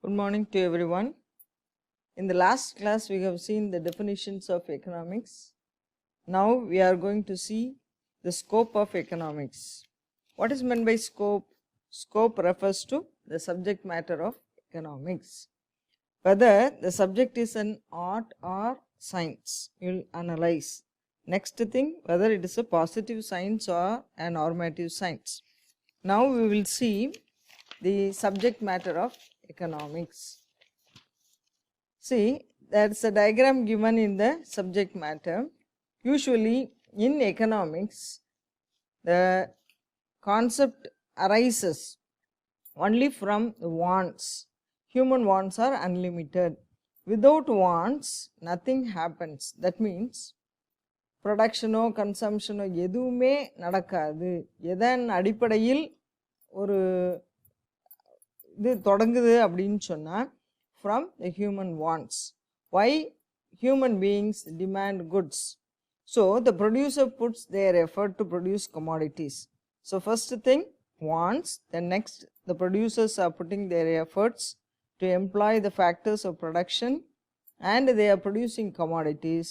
Good morning to everyone. In the last class, we have seen the definitions of economics. Now we are going to see the scope of economics. What is meant by scope? Scope refers to the subject matter of economics. Whether the subject is an art or science, you will analyze. Next thing, whether it is a positive science or a normative science. Now we will see the subject matter of economics. See, there is a diagram given in the subject matter. Usually in economics, the concept arises only from the wants. Human wants are unlimited. Without wants, nothing happens. That means ப்ரொடக்ஷனோ கன்சம்ஷனோ எதுவுமே நடக்காது. எதன் அடிப்படையில் ஒரு இது தொடங்குது அப்படின்னு சொன்னால் from the human wants. Why human beings demand goods? So the producer puts their effort to produce commodities. So first thing wants, then next the producers are putting their efforts to employ the factors of production, and they are producing commodities,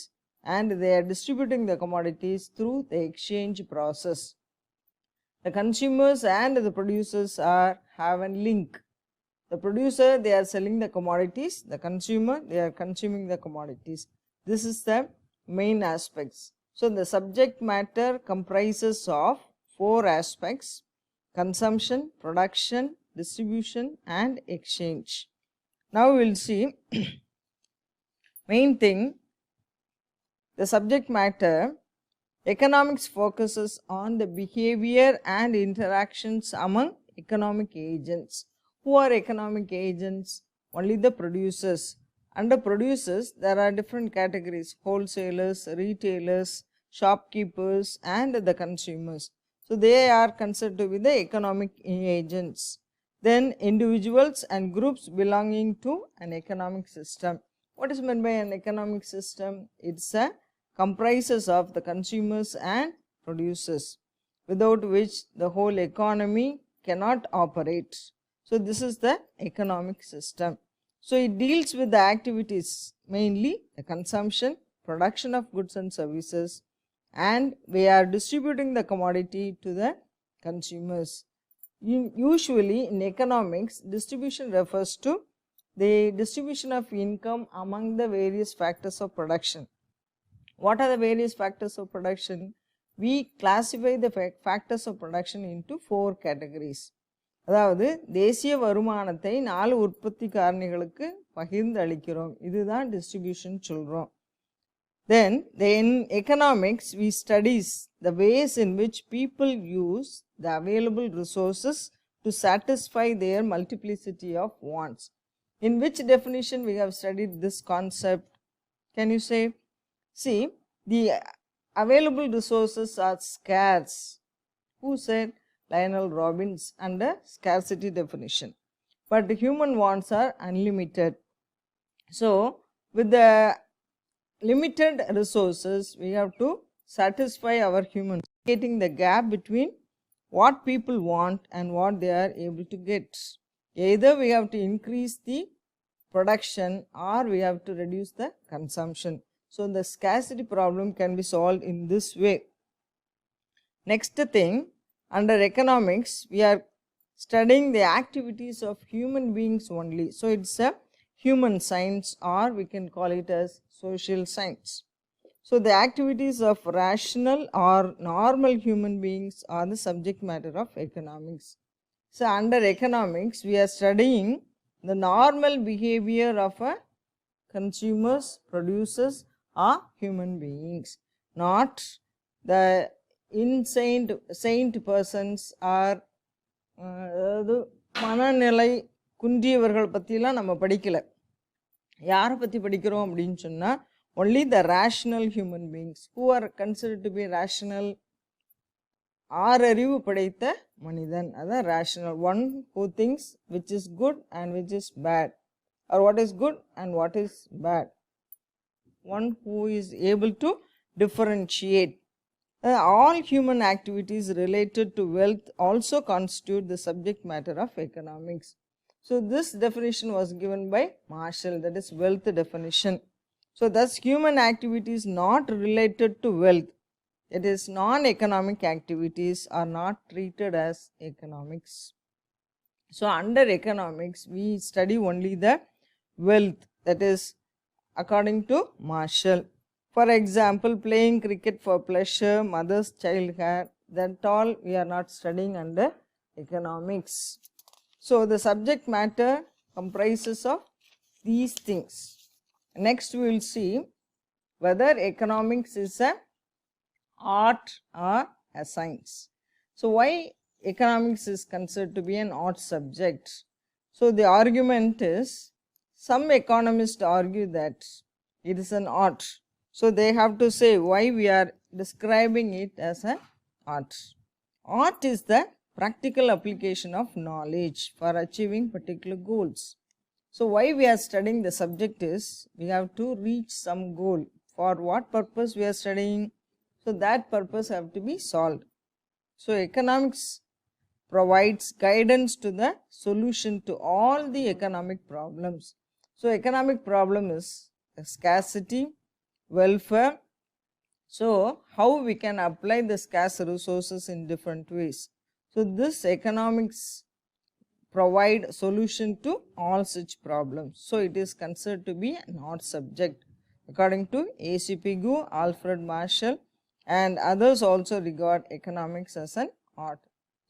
and they are distributing the commodities through the exchange process. The consumers and the producers have a link. The producer, they are selling the commodities. The consumer, they are consuming the commodities. This is the main aspects. So the subject matter comprises of 4 aspects: consumption, production, distribution and exchange. Now we will see main thing, the subject matter. Economics focuses on the behavior and interactions among economic agents. Who are economic agents? Only the producers. Under producers, there are different categories: wholesalers, retailers, shopkeepers and the consumers. So they are considered to be the economic agents. Then individuals and groups belonging to an economic system. What is meant by an economic system? It's a comprises of the consumers and producers, without which the whole economy cannot operate. So this is the economic system. So it deals with the activities, mainly the consumption, production of goods and services, and we are distributing the commodity to the consumers. Usually in economics, distribution refers to the distribution of income among the various factors of production. What are the various factors of production? We classify the factors of production into 4 categories. அதாவது தேசிய வருமானத்தை 4 உற்பத்தி காரணிகளுக்கு பகிர்ந்து அளிக்கிறோம். இதுதான் distribution சொல்கிறோம். Then in economics, we studies the ways in which people use the available resources to satisfy their multiplicity of wants. In which definition we have studied this concept? Can you say? See, the available resources are scarce. Who said? Lionel Robbins under scarcity definition. But the human wants are unlimited. So with the limited resources, we have to satisfy our humans, creating the gap between what people want and what they are able to get. Either we have to increase the production or we have to reduce the consumption. So the scarcity problem can be solved in this way. Next thing, under economics, we are studying the activities of human beings only. So it's a human science, or we can call it as social science. So the activities of rational or normal human beings are the subject matter of economics. So under economics, we are studying the normal behavior of a consumers, producers or human beings, not the saint persons or அதாவது மனநிலை குன்றியவர்கள் பற்றிலாம் நம்ம படிக்கலை. யாரை பற்றி படிக்கிறோம் அப்படின்னு சொன்னால் only the rational human beings who are considered to be rational. ஆறறிவு படைத்த மனிதன், அதான் rational, one who thinks which is good and which is bad, or what is good and what is bad, one who is able to differentiate. All human activities related to wealth also constitute the subject matter of economics. So this definition was given by Marshall, that is wealth definition. So thus human activity is not related to wealth. It is non-economic activities are not treated as economics. So under economics, we study only the wealth, that is according to Marshall. For example, playing cricket for pleasure, mother's child hair, that all we are not studying under economics. So the subject matter comprises of these things. Next we will see whether economics is an art or a science. So why economics is considered to be an art subject? So the argument is, some economists argue that it is an art. So they have to say why we are describing it as an art. Art is the practical application of knowledge for achieving particular goals. So why we are studying the subject is, we have to reach some goal. For what purpose we are studying? So that purpose have to be solved. So economics provides guidance to the solution to all the economic problems. So economic problem is scarcity, welfare. So how we can apply the scarce resources in different ways. So this economics provide solution to all such problems. So it is considered to be an art subject. According to A.C. Pigou, Alfred Marshall and others also regard economics as an art.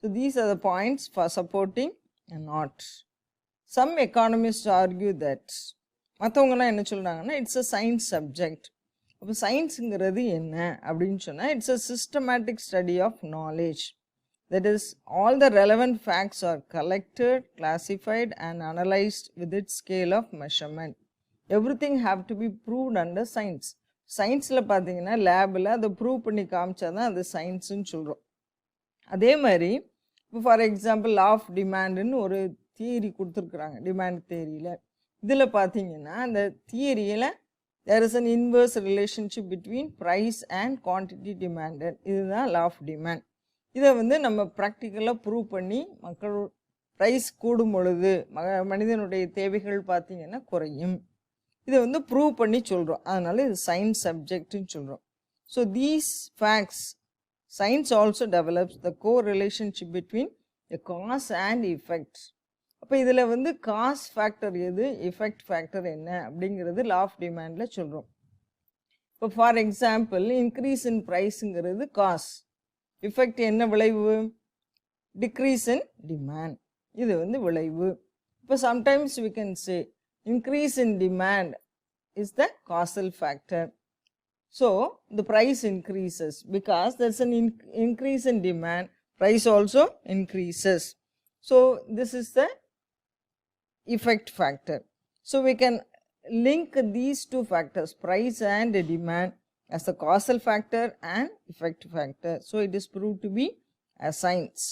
So these are the points for supporting an art. Some economists argue that மற்றவங்கலாம் என்ன சொல்கிறாங்கன்னா, it's a science subject. அப்போ சயின்ஸுங்கிறது என்ன அப்படின்னு சொன்னால், it's a systematic study of knowledge. That is, all the relevant facts are collected, classified and analyzed with its scale of measurement. Everything have to be proved under science. சயின்ஸில் பார்த்தீங்கன்னா லேபில் அதை prove பண்ணி காமிச்சா தான் அது சயின்ஸுன்னு சொல்கிறோம். அதே மாதிரி இப்போ ஃபார் எக்ஸாம்பிள் லா ஆஃப் டிமாண்டுன்னு ஒரு தியரி கொடுத்துருக்குறாங்க, டிமாண்ட் தியரியில். இதில் பார்த்தீங்கன்னா அந்த தியரியில் there is an inverse relationship between price and quantity demanded. இதுதான் லா ஆஃப் டிமாண்ட். இதை வந்து நம்ம ப்ராக்டிக்கலாக ப்ரூவ் பண்ணி மக்கள் ப்ரைஸ் கூடும் பொழுது மனிதனுடைய தேவைகள் பார்த்திங்கன்னா குறையும். இதை வந்து ப்ரூவ் பண்ணி சொல்கிறோம். அதனால் இது சயின்ஸ் சப்ஜெக்ட்னு சொல்கிறோம். So these facts science also develops the co relationship between the cause and effect. அப்போ இதில் வந்து காஸ் ஃபேக்டர் எது, எஃபெக்ட் ஃபேக்டர் என்ன அப்படிங்கிறது லா ஆஃப் டிமாண்டில் சொல்கிறோம். இப்போ ஃபார் எக்ஸாம்பிள் இன்க்ரீஸ் இன் ப்ரைஸுங்கிறது காஸ், எஃபெக்ட் என்ன விளைவு, டிக்ரீஸ் இன் டிமாண்ட், இது வந்து விளைவு. இப்போ sometimes we can say increase in demand is the causal factor. So the price increases because there's an increase in demand, price also increases. So this is the effect factor. So we can link these two factors, price and demand, as the causal factor and effect factor. So it is proved to be a science.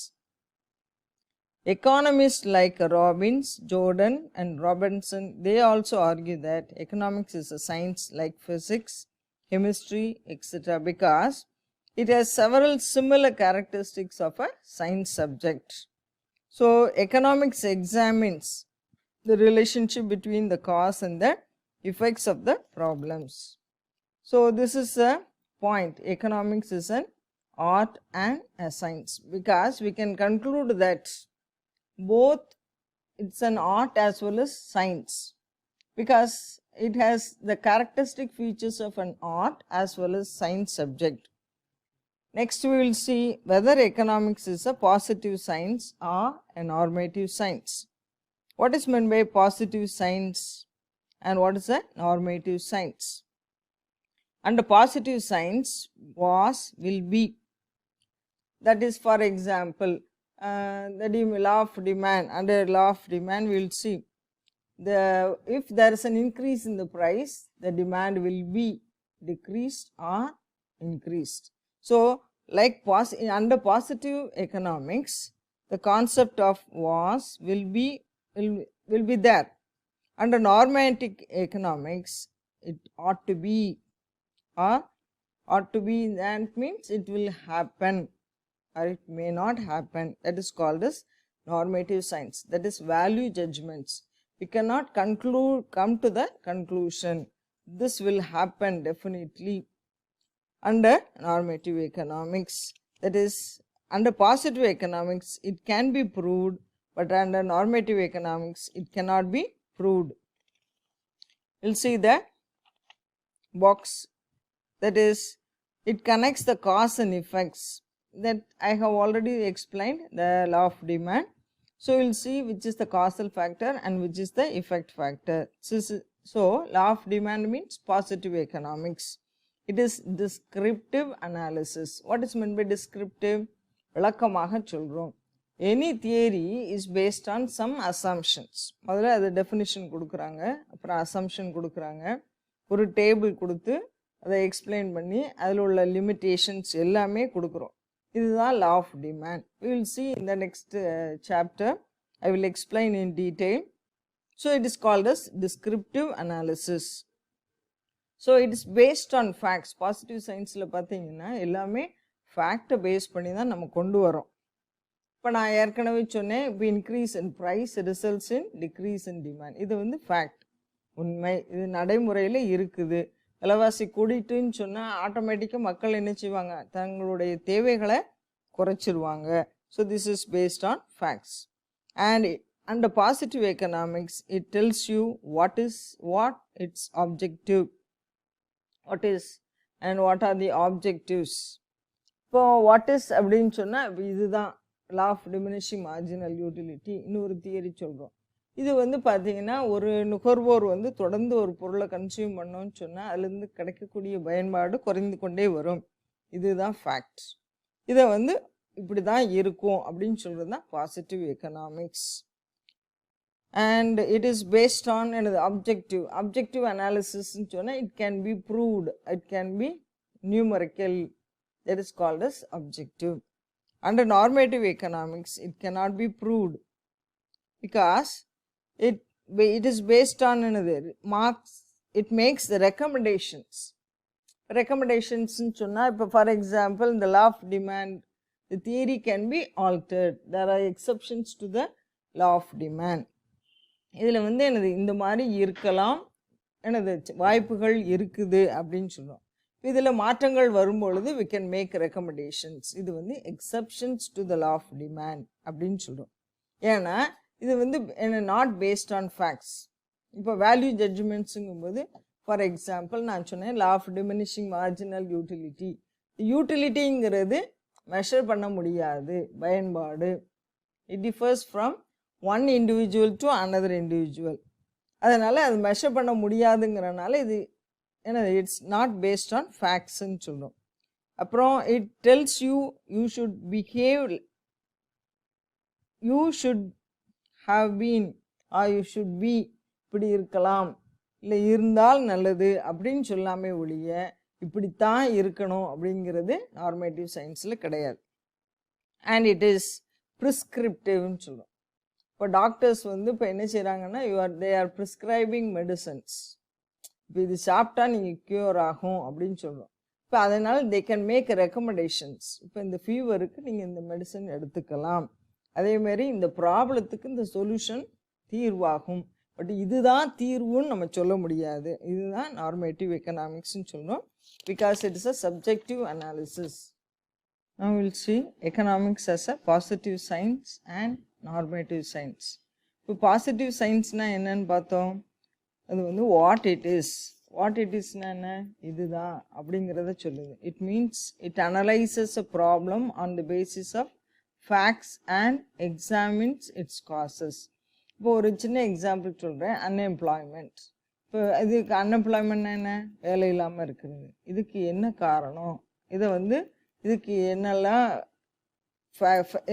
Economists like Robbins, Jordan and Robinson, they also argue that economics is a science like physics, chemistry, etc. because it has several similar characteristics of a science subject. So economics examines the relationship between the cause and the effects of the problems. So this is a point, economics is an art and a science, because we can conclude that both it's an art as well as science, because it has the characteristic features of an art as well as science subject. Next we will see whether economics is a positive science or a normative science. What is meant by positive science and what is a normative science? Under positive science, was, will be. That is, for example, the law of demand. Under law of demand, we will see if there is an increase in the price, the demand will be decreased or increased. So, like under positive economics, the concept of was, will be there. Under normative economics, it ought to be, or ought to be, that means it will happen or it may not happen. That is called as normative science, that is value judgments. We cannot come to the conclusion. This will happen definitely under normative economics. That is, under positive economics it can be proved, but under normative economics it cannot be proved. You'll see the box, that is, it connects the cause and effects, that I have already explained the law of demand. So we'll see which is the causal factor and which is the effect factor. So law of demand means positive economics. It is descriptive analysis. What is meant by descriptive? விளக்கமாக சொல்கிறோம். Any theory is based on some assumptions. முதல்ல அது definition கொடுக்குறாங்க, அப்புறம் assumption கொடுக்குறாங்க, ஒரு table கொடுத்து அதை எக்ஸ்பிளைன் பண்ணி அதில் உள்ள லிமிட்டேஷன்ஸ் எல்லாமே கொடுக்குறோம். இதுதான் law of demand. We will see in the next chapter. I will explain in detail. So it is called as descriptive analysis. So it is based on facts. Positive scienceல பார்த்தீங்கன்னா எல்லாமே ஃபேக்டை base பண்ணி தான் நம்ம கொண்டு வரோம். இப்போ நான் ஏற்கனவே சொன்னேன், இப்போ increase in price results in decrease in demand. இது வந்து ஃபேக்ட், உண்மை, இது நடைமுறையில் இருக்குது. விலைவாசி கூடிட்டுன்னு சொன்னால் ஆட்டோமேட்டிக்காக மக்கள் என்ன செய்வாங்க, தங்களுடைய தேவைகளை குறைச்சிருவாங்க. So this is based on facts. And under positive economics it tells you what its objective, what is and what are the objectives. இப்போ what is அப்படின்னு சொன்னால், இப்போ இதுதான் law of diminishing marginal utility. இன்னொரு தியரி சொல்கிறோம். இது வந்து பார்த்தீங்கன்னா, ஒரு நுகர்வோர் வந்து தொடர்ந்து ஒரு பொருளை கன்சியூம் பண்ணோன்னு சொன்னால் அதுலேருந்து கிடைக்கக்கூடிய பயன்பாடு குறைந்து கொண்டே வரும். இதுதான் ஃபேக்ட். இதை வந்து இப்படி தான் இருக்கும் அப்படின்னு சொல்கிறது தான் positive economics. And it is based on another objective analysis. It can be proved, it can be numerical, that is called as objective. Under normative economics it cannot be proved because it is based on another marks. It makes the recommendations for example in the law of demand the theory can be altered. There are exceptions to the law of demand. இதில் வந்து எனது இந்த மாதிரி இருக்கலாம், எனது வாய்ப்புகள் இருக்குது அப்படின்னு சொல்லுவோம். இதில் மாற்றங்கள் வரும்பொழுது we can make recommendations. இது வந்து exceptions to the law of demand அப்படின்னு சொல்லுவோம். ஏன்னா இது வந்து not based on facts. இப்போ வேல்யூ ஜட்ஜ்மெண்ட்ஸுங்கும்போது ஃபார் எக்ஸாம்பிள் நான் சொன்னேன் law of diminishing marginal utility. யூட்டிலிட்டிங்கிறது மெஷர் பண்ண முடியாது பயன்பாடு. it differs from one individual to another individual. அதனால் அது மெஷர் பண்ண முடியாதுங்கிறனால இது என்ன, இட்ஸ் நாட் பேஸ்ட் ஆன் ஃபேக்ட்ஸ்ன்னு சொல்கிறோம். அப்புறம் it tells you should behave, you should have been are you should be, இப்படி இருக்கலாம் இல்லை இருந்தால் நல்லது அப்படின்னு சொல்லாமே ஒழிய இப்படித்தான் இருக்கணும் அப்படிங்கிறது நார்மேட்டிவ் சயின்ஸில் கிடையாது. அண்ட் இட் இஸ் ப்ரிஸ்கிரிப்டிவ்னு சொல்கிறோம். இப்போ டாக்டர்ஸ் வந்து இப்போ என்ன செய்கிறாங்கன்னா தே ஆர் ப்ரிஸ்கிரைபிங் மெடிசன்ஸ். இப்போ இது சாப்பிட்டா நீங்கள் க்யூர் ஆகும் அப்படின்னு சொல்கிறோம். இப்போ அதனால் தே கேன் மேக் ரெக்கமெண்டேஷன்ஸ். இப்போ இந்த ஃபீவருக்கு நீங்கள் இந்த மெடிசன் எடுத்துக்கலாம், அதேமாரி இந்த ப்ராப்ளத்துக்கு இந்த சொல்யூஷன் தீர்வாகும். பட் இதுதான் தீர்வுன்னு நம்ம சொல்ல முடியாது. இதுதான் நார்மேட்டிவ் எக்கனாமிக்ஸ்ன்னு சொல்கிறோம். Because it is a subjective analysis. Now we will see economics as a positive science and normative science. இப்போ பாசிட்டிவ் சயின்ஸ்னால் என்னன்னு பார்த்தோம். அது வந்து வாட் இட் இஸ்னா என்ன, இதுதான் அப்படிங்கிறத சொல்லுது. It means it analyses a problem on the basis of facts and examines its causes. இப்போ ஒரு சின்ன எக்ஸாம்பிள் சொல்கிறேன். அன்எம்ப்ளாய்மெண்ட். இப்போ இதுக்கு அன்எம்ப்ளாய்மெண்ட்னா என்ன, வேலை இல்லாமல் இருக்கிறது. இதுக்கு என்ன காரணம், இதை வந்து இதுக்கு என்னெல்லாம்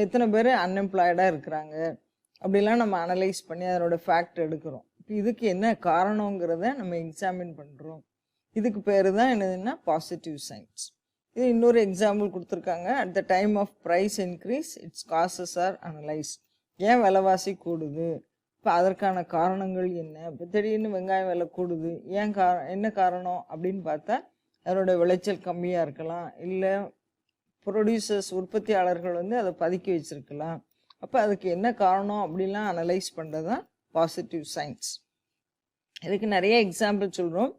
எத்தனை பேர் அன்எம்ப்ளாய்டாக இருக்கிறாங்க அப்படிலாம் நம்ம அனலைஸ் பண்ணி அதனோட ஃபேக்ட் எடுக்கிறோம். இப்போ இதுக்கு என்ன காரணங்கிறத நம்ம எக்ஸாமின் பண்ணுறோம். இதுக்கு பேர் தான் என்னதுன்னா பாசிட்டிவ் சயின்ஸ். இது இன்னொரு எக்ஸாம்பிள் கொடுத்துருக்காங்க. At the time of price increase its causes are analyse. ஏன் விலைவாசி கூடுது, இப்போ அதற்கான காரணங்கள் என்ன. இப்போ திடீர்னு வெங்காயம் விலை கூடுது, ஏன் என்ன காரணம் அப்படின்னு பார்த்தா அதனோட விளைச்சல் கம்மியாக இருக்கலாம், இல்லை ப்ரொடியூசர்ஸ் உற்பத்தியாளர்கள் வந்து அதை பதுக்கி வச்சுருக்கலாம், அப்போ அதுக்கு என்ன காரணம் அப்படிலாம் அனலைஸ் பண்ணுறது தான் பாசிட்டிவ் சைன்ஸ். இதுக்கு நிறைய எக்ஸாம்பிள் சொல்கிறோம்.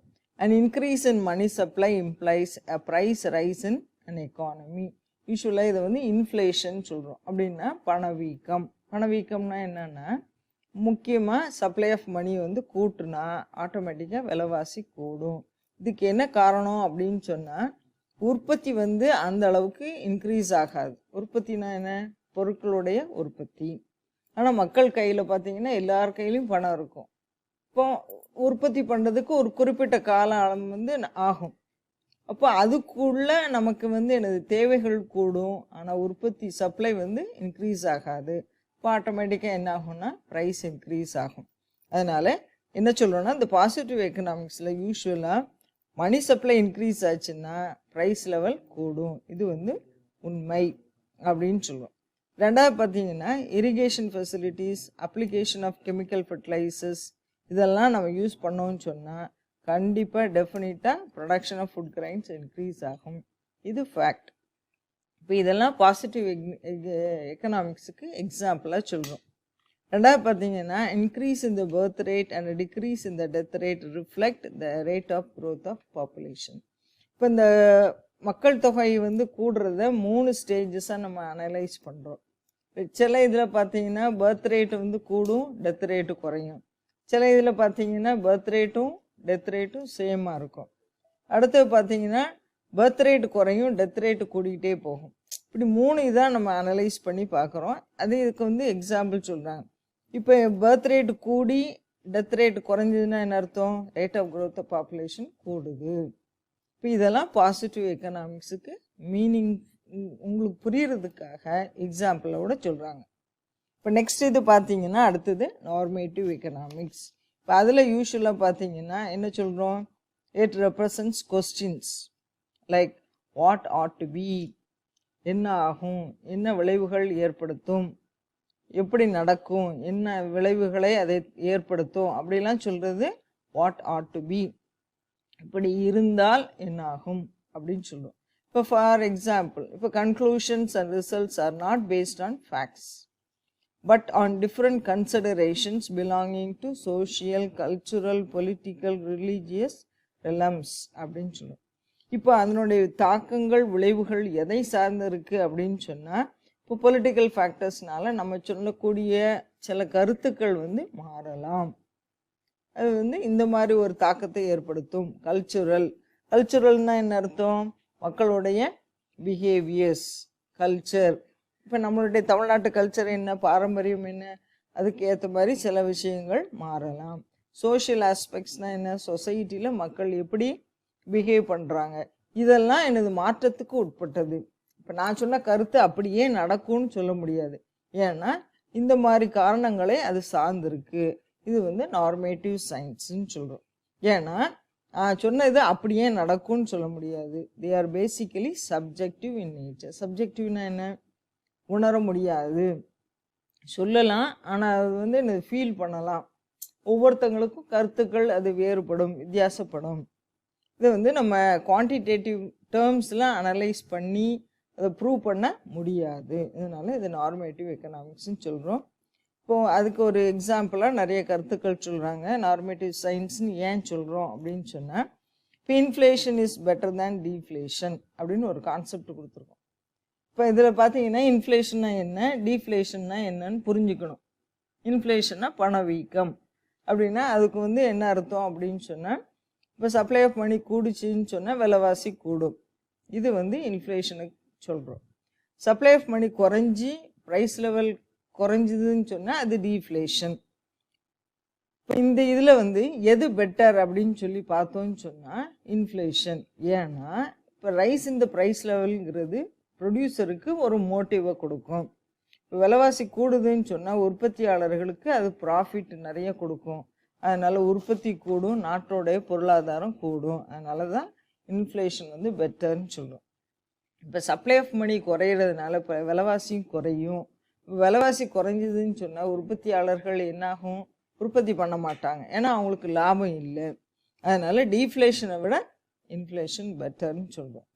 An increase in money supply implies a price rise in an economy. யூஸ்வலாக இதை வந்து இன்ஃப்ளேஷன் சொல்கிறோம். அப்படின்னா பணவீக்கம். பணவீக்கம்னா என்னென்னா, முக்கியமாக சப்ளை ஆஃப் மணி வந்து கூட்டுனா ஆட்டோமேட்டிக்காக விலைவாசி கூடும். இதுக்கு என்ன காரணம் அப்படின்னு சொன்னால், உற்பத்தி வந்து அந்த அளவுக்கு இன்க்ரீஸ் ஆகாது. உற்பத்தினா என்ன, பொருட்களுடைய உற்பத்தி. ஆனால் மக்கள் கையில் பார்த்தீங்கன்னா எல்லார் கையிலையும் பணம் இருக்கும். இப்போ உற்பத்தி பண்ணுறதுக்கு ஒரு குறிப்பிட்ட காலம் வந்து ஆகும். அப்போ அதுக்குள்ளே நமக்கு வந்து எனது தேவைகள் கூடும், ஆனால் உற்பத்தி சப்ளை வந்து இன்க்ரீஸ் ஆகாது. இப்போ ஆட்டோமேட்டிக்காக என்ன ஆகும்னா ப்ரைஸ் இன்க்ரீஸ் ஆகும். அதனால் என்ன சொல்கிறோன்னா, இந்த பாசிட்டிவ் எக்கனாமிக்ஸில் யூஸ்வலாக மணி சப்ளை இன்க்ரீஸ் ஆச்சுன்னா ப்ரைஸ் லெவல் கூடும். இது வந்து உண்மை அப்படின்னு சொல்லுவோம். ரெண்டாவது பார்த்தீங்கன்னா, irrigation facilities, application of chemical fertilisers, இதெல்லாம் நம்ம யூஸ் பண்ணோம்னு சொன்னால் கண்டிப்பாக டெஃபினட்டாக production of food grains increase ஆகும். இது ஃபேக்ட். இப்போ இதெல்லாம் பாசிட்டிவ் எக்கனாமிக்ஸுக்கு எக்ஸாம்பிளாக சொல்கிறோம். ரெண்டாவது பார்த்தீங்கன்னா, increase in the birth rate and decrease in the death rate reflect the rate of growth of population. இப்போ இந்த மக்கள் தொகை வந்து கூடுறத 3 ஸ்டேஜஸாக நம்ம அனலைஸ் பண்ணுறோம். சில இதில் பார்த்தீங்கன்னா பர்த் ரேட்டு வந்து கூடும், டெத் ரேட்டு குறையும். சில இதில் பார்த்தீங்கன்னா பர்த் ரேட்டும் டெத் ரேட்டும் சேமாக இருக்கும். அடுத்தது பார்த்தீங்கன்னா பர்த் ரேட்டு குறையும், டெத் ரேட்டு கூடிக்கிட்டே போகும். இப்படி 3 இதாக நம்ம அனலைஸ் பண்ணி பார்க்குறோம். அது இதுக்கு வந்து எக்ஸாம்பிள் சொல்கிறாங்க. இப்போ பர்த் ரேட்டு கூடி டெத் ரேட்டு குறைஞ்சதுன்னா என்ன அர்த்தம், rate of growth of population கூடுது. இப்போ இதெல்லாம் பாசிட்டிவ் எக்கனாமிக்ஸுக்கு மீனிங் உங்களுக்கு புரியறதுக்காக எக்ஸாம்பிளோட சொல்கிறாங்க. இப்போ நெக்ஸ்ட் இது பார்த்தீங்கன்னா அடுத்தது நார்மேட்டிவ் எக்கனாமிக்ஸ். இப்போ அதில் யூஸ்வலாக பார்த்தீங்கன்னா என்ன சொல்கிறோம், it represents questions like what ought to be, என்ன ஆகும், என்ன விளைவுகள் ஏற்படுத்தும், எப்படி நடக்கும், என்ன விளைவுகளை அதை ஏற்படுத்தும், அப்படிலாம் சொல்கிறது வாட் ஆட் டு பி. இப்படி இருந்தால் என்ன ஆகும் அப்படின்னு சொல்லுவோம். இப்போ ஃபார் எக்ஸாம்பிள், இப்போ conclusions and results R not based on facts but on different considerations belonging to social, cultural, political, religious realms அப்படின்னு சொல்லுவோம். இப்போ அதனுடைய தாக்கங்கள் விளைவுகள் எதை சார்ந்து இருக்குது அப்படின்னு சொன்னால், இப்போ பொலிட்டிக்கல் ஃபேக்டர்ஸ்னால நம்ம சொல்லக்கூடிய சில கருத்துக்கள் வந்து மாறலாம். அது வந்து இந்த மாதிரி ஒரு தாக்கத்தை ஏற்படுத்தும். கல்ச்சுரல்னால் என்ன அர்த்தம், மக்களுடைய பிஹேவியர்ஸ், கல்ச்சர். இப்போ நம்மளுடைய தமிழ்நாட்டு கல்ச்சர் என்ன, பாரம்பரியம் என்ன, அதுக்கு ஏற்ற மாதிரி சில விஷயங்கள் மாறலாம். சோஷியல் ஆஸ்பெக்ட்ஸ்னால் என்ன, சொசைட்டியில் மக்கள் எப்படி பிஹேவ் பண்ணுறாங்க, இதெல்லாம் எனது மாற்றத்துக்கு உட்பட்டது. இப்போ நான் சொன்ன கருத்து அப்படியே நடக்கும்னு சொல்ல முடியாது, ஏன்னா இந்த மாதிரி காரணங்களே அது சார்ந்திருக்கு. இது வந்து நார்மேட்டிவ் சயின்ஸ்ன்னு சொல்கிறோம். ஏன்னா சொன்னது அப்படியே நடக்கும்னு சொல்ல முடியாது. They are basically subjective in nature. சப்ஜெக்டிவ்னா என்ன, உணர முடியாது, சொல்லலாம், ஆனால் அது வந்து எனக்கு ஃபீல் பண்ணலாம். ஒவ்வொருத்தங்களுக்கும் கருத்துக்கள் அது வேறுபடும், வித்தியாசப்படும். இதை வந்து நம்ம குவான்டிடேட்டிவ் டேர்ம்ஸ்லாம் அனலைஸ் பண்ணி அதை ப்ரூவ் பண்ண முடியாது. இதனால இது நார்மேட்டிவ் எக்கனாமிக்ஸ்ன்னு சொல்கிறோம். இப்போது அதுக்கு ஒரு எக்ஸாம்பிளாக நிறைய கருத்துக்கள் சொல்கிறாங்க. நார்மேட்டிவ் சயின்ஸ்னு ஏன் சொல்கிறோம் அப்படின்னு சொன்னால், இப்போ inflation is better than deflation அப்படின்னு ஒரு கான்செப்ட் கொடுத்துருக்கோம். இப்போ இதில் பார்த்தீங்கன்னா இன்ஃப்ளேஷன்னா என்ன, டீஃப்ளேஷன்னா என்னன்னு புரிஞ்சுக்கணும். இன்ஃப்ளேஷன்னா பணவீக்கம் அப்படின்னா அதுக்கு வந்து என்ன அர்த்தம் அப்படின்னு சொன்னால், இப்போ சப்ளை ஆஃப் மணி கூடுச்சின்னு சொன்னால் விலைவாசி கூடும். இது வந்து இன்ஃப்ளேஷனுக்கு சொல்கிறோம். சப்ளை ஆஃப் மணி குறைஞ்சி ப்ரைஸ் லெவல் குறைஞ்சிதுன்னு சொன்னால் அது டீஃப்ளேஷன். இப்போ இந்த இதில் வந்து எது பெட்டர் அப்படின்னு சொல்லி பார்த்தோன்னு சொன்னால் இன்ஃப்ளேஷன். ஏன்னா இப்போ ரைஸ் இந்த ப்ரைஸ் லெவலுங்கிறது ப்ரொடியூசருக்கு ஒரு மோட்டிவை கொடுக்கும். இப்போ விலைவாசி கூடுதுன்னு சொன்னால் உற்பத்தியாளர்களுக்கு அது ப்ராஃபிட் நிறைய கொடுக்கும். அதனால் உற்பத்தி கூடும், நாட்டோடைய பொருளாதாரம் கூடும். அதனால தான் இன்ஃப்ளேஷன் வந்து பெட்டர்னு சொல்கிறோம். இப்போ சப்ளை ஆஃப் மணி குறையிறதுனால இப்போ விலைவாசியும் குறையும். விலைவாசி குறைஞ்சதுன்னு சொன்னால் உற்பத்தியாளர்கள் என்னாகும், உற்பத்தி பண்ண மாட்டாங்க, ஏன்னா அவங்களுக்கு லாபம் இல்லை. அதனால் டீஃப்ளேஷனை விட இன்ஃப்ளேஷன் பெட்டர்னு சொல்கிறோம்.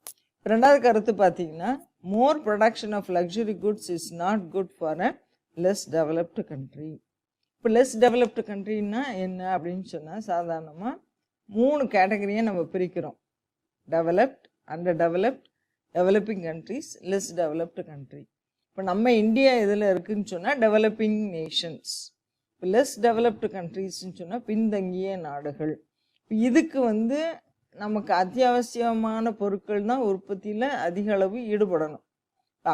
ரெண்டாவது கருத்து பார்த்தீங்கன்னா, more production of luxury goods is not good for a less developed country. இப்போ லெஸ் டெவலப்டு கண்ட்ரின்னா என்ன அப்படின்னு சொன்னால் சாதாரணமாக 3 கேட்டகரியை நம்ம பிரிக்கிறோம். Developed, under developed, developing countries, less developed country. இப்போ நம்ம இந்தியா இதில் இருக்குதுன்னு சொன்னால் டெவலப்பிங் நேஷன்ஸ். இப்போ லெஸ் டெவலப்டு கண்ட்ரிஸ்ன்னு சொன்னால் பின்தங்கிய நாடுகள். இப்போ இதுக்கு வந்து நமக்கு அத்தியாவசியமான பொருட்கள் தான் உற்பத்தியில் அதிக அளவு ஈடுபடணும்.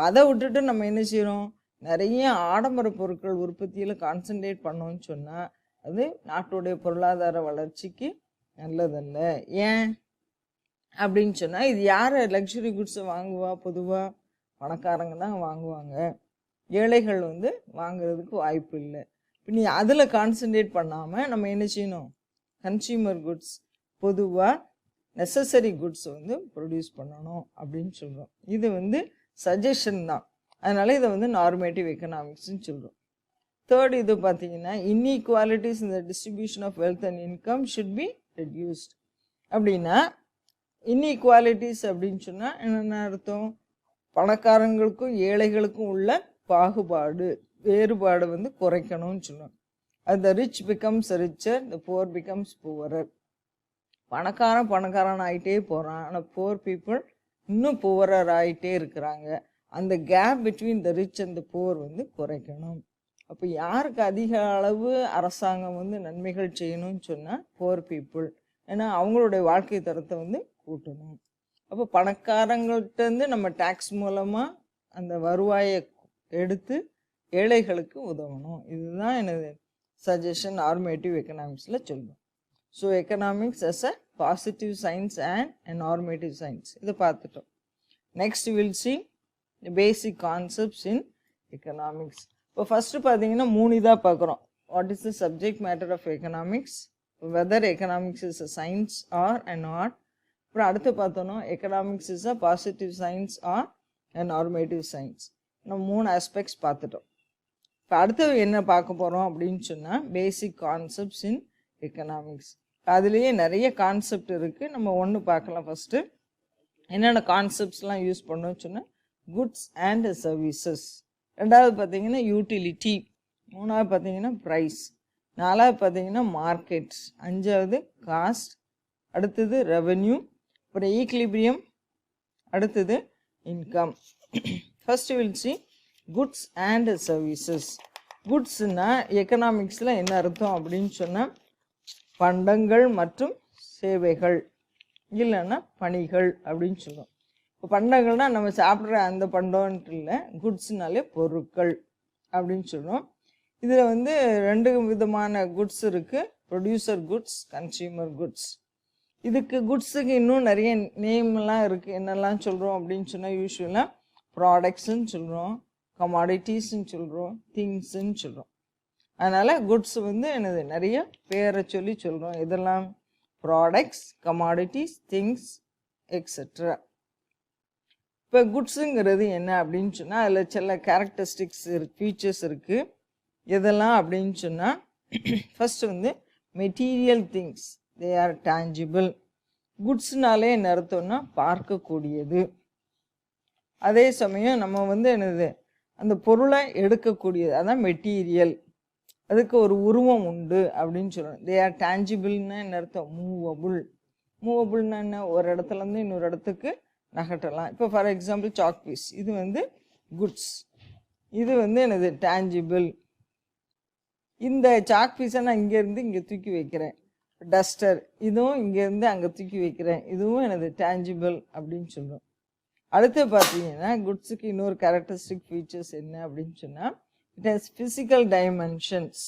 அதை விட்டுட்டு நம்ம என்ன செய்கிறோம், நிறைய ஆடம்பர பொருட்கள் உற்பத்தியில் கான்சன்ட்ரேட் பண்ணோன்னு சொன்னால் அது நாட்டுடைய பொருளாதார வளர்ச்சிக்கு நல்லதல்ல. ஏன் அப்படின்னு சொன்னால் இது யார் லக்ஸுரி குட்ஸை வாங்குவா? பொதுவாக பணக்காரங்க தான் வாங்குவாங்க. ஏழைகள் வந்து வாங்குறதுக்கு வாய்ப்பு இல்லை. இப்போ நீ அதில் கான்சன்ட்ரேட் பண்ணாமல் நம்ம என்ன செய்யணும், கன்சியூமர் குட்ஸ், பொதுவாக நெசசரி குட்ஸ் வந்து ப்ரொடியூஸ் பண்ணணும் அப்படின்னு சொல்கிறோம். இது வந்து சஜஷன் தான். அதனால் இதை வந்து நார்மேட்டிவ் எக்கனாமிக்ஸ்ன்னு சொல்கிறோம். தேர்ட் இது பார்த்தீங்கன்னா inequalities in the distribution of wealth and income should be reduced. அப்படின்னா இன்இக்வாலிட்டிஸ் அப்படின்னு சொன்னால் என்னென்ன அர்த்தம், பணக்காரங்களுக்கும் ஏழைகளுக்கும் உள்ள பாகுபாடு, வேறுபாடு வந்து குறைக்கணும்னு சொன்னோம். அது the rich becomes richer, the poor becomes poorer. பணக்காரன் ஆகிட்டே போகிறான், ஆனால் புவர் பீப்புள் இன்னும் புவரர் ஆகிட்டே இருக்கிறாங்க. அந்த gap between the rich and the poor வந்து குறைக்கணும். அப்போ யாருக்கு அதிக அளவு அரசாங்கம் வந்து நன்மைகள் செய்யணும்னு சொன்னால் புவர் பீப்புள். ஏன்னா அவங்களுடைய வாழ்க்கை தரத்தை வந்து கூட்டணும். அப்போ பணக்காரங்கள்கிட்டருந்து நம்ம டேக்ஸ் மூலமாக அந்த வருவாயை எடுத்து ஏழைகளுக்கு உதவணும். இதுதான் எனது சஜஷன் நார்மேட்டிவ் எக்கனாமிக்ஸில் சொல்லுவோம். So economics as a positive science and a normative science இதை பார்த்துட்டோம். Next will see basic concepts in economics. இப்போ ஃபஸ்ட்டு பார்த்தீங்கன்னா 3 இதாக பார்க்குறோம். What is the subject matter of economics, whether economics is a science or a not. அப்புறம் அடுத்து பார்த்தோன்னா economics is a positive science or a normative science. நம்ம 3 aspects பார்த்துட்டோம். இப்போ அடுத்து என்ன பார்க்க போகிறோம் அப்படின்னு சொன்னால் பேசிக் கான்செப்ட்ஸ் இன் எக்கனாமிக்ஸ். அதுலேயே நிறைய கான்செப்ட் இருக்குது. நம்ம ஒன்று பார்க்கலாம். ஃபஸ்ட்டு என்னென்ன கான்செப்ட்ஸ்லாம் யூஸ் பண்ணோன்னு சொன்னால் குட்ஸ் அண்ட் சர்வீசஸ். ரெண்டாவது பார்த்தீங்கன்னா யூட்டிலிட்டி. மூணாவது பார்த்தீங்கன்னா ப்ரைஸ். நாலாவது பார்த்தீங்கன்னா மார்க்கெட்ஸ். அஞ்சாவது காஸ்ட். அடுத்தது ரெவென்யூ. அப்புறம் ஈக்லிபிரியம். அடுத்தது income. First will see goods and services. குட்ஸ்னால் எக்கனாமிக்ஸில் என்ன அர்த்தம் அப்படின்னு சொன்னால் பண்டங்கள் மற்றும் சேவைகள், இல்லைன்னா பணிகள் அப்படின்னு சொல்லுவோம். இப்போ பண்டங்கள்னால் நம்ம சாப்பிட்ற அந்த பண்டம்ன்ட்டு இல்லை, குட்ஸ்னாலே பொருட்கள் அப்படின்னு சொல்லுவோம். இதில் வந்து 2 விதமான குட்ஸ் இருக்குது, ப்ரொடியூசர் குட்ஸ், கன்சியூமர் குட்ஸ். இதுக்கு குட்ஸுக்கு இன்னும் நிறைய நேம்லாம் இருக்குது. என்னெல்லாம் சொல்கிறோம் அப்படின்னு சொன்னால் யூஸ்வலாக ப்ராடக்ட்ஸுன்னு சொல்கிறோம், கமாடிட்டிஸ்ன்னு சொல்கிறோம், திங்ஸுன்னு சொல்கிறோம். அதனால் குட்ஸ் வந்து என்னது நிறைய பேரை சொல்லி சொல்கிறோம். இதெல்லாம் ப்ராடக்ட்ஸ், கமாடிட்டிஸ், திங்ஸ் எக்ஸெட்ரா. இப்போ குட்ஸுங்கிறது என்ன அப்படின்னு சொன்னால் அதில் சில கேரக்டரிஸ்டிக்ஸ் ஃபீச்சர்ஸ் இருக்குது. எதெல்லாம் அப்படின்னு சொன்னால் ஃபஸ்ட்டு வந்து material things, they are tangible. குட்ஸ்னாலே என்ன அர்த்தம்னா பார்க்கக்கூடியது. அதே சமயம் நம்ம வந்து என்னது அந்த பொருளை எடுக்கக்கூடியது, அதான் மெட்டீரியல். அதுக்கு ஒரு உருவம் உண்டு அப்படின்னு சொல்லணும். தே ஆர் டேஞ்சிபிள்னா என்ன அர்த்தம், மூவபுள். மூவபுள்னா என்ன, ஒரு இடத்துலேருந்து இன்னொரு இடத்துக்கு நகட்டலாம். இப்போ ஃபார் எக்ஸாம்பிள் சாக் பீஸ், இது வந்து குட்ஸ். இது வந்து என்னது டேஞ்சிபிள். இந்த சாக் பீஸை நான் இங்கேருந்து இங்கே தூக்கி வைக்கிறேன். டஸ்டர், இதுவும் இங்கேருந்து அங்கே தூக்கி வைக்கிறேன், இதுவும் எனது டேஞ்சிபிள் அப்படின்னு சொல்கிறோம். அடுத்து பார்த்தீங்கன்னா குட்ஸுக்கு இன்னொரு கேரக்டரிஸ்டிக் ஃபீச்சர்ஸ் என்ன அப்படின்னு சொன்னால் இட் ஹஸ் ஃபிசிக்கல் டைமென்ஷன்ஸ்.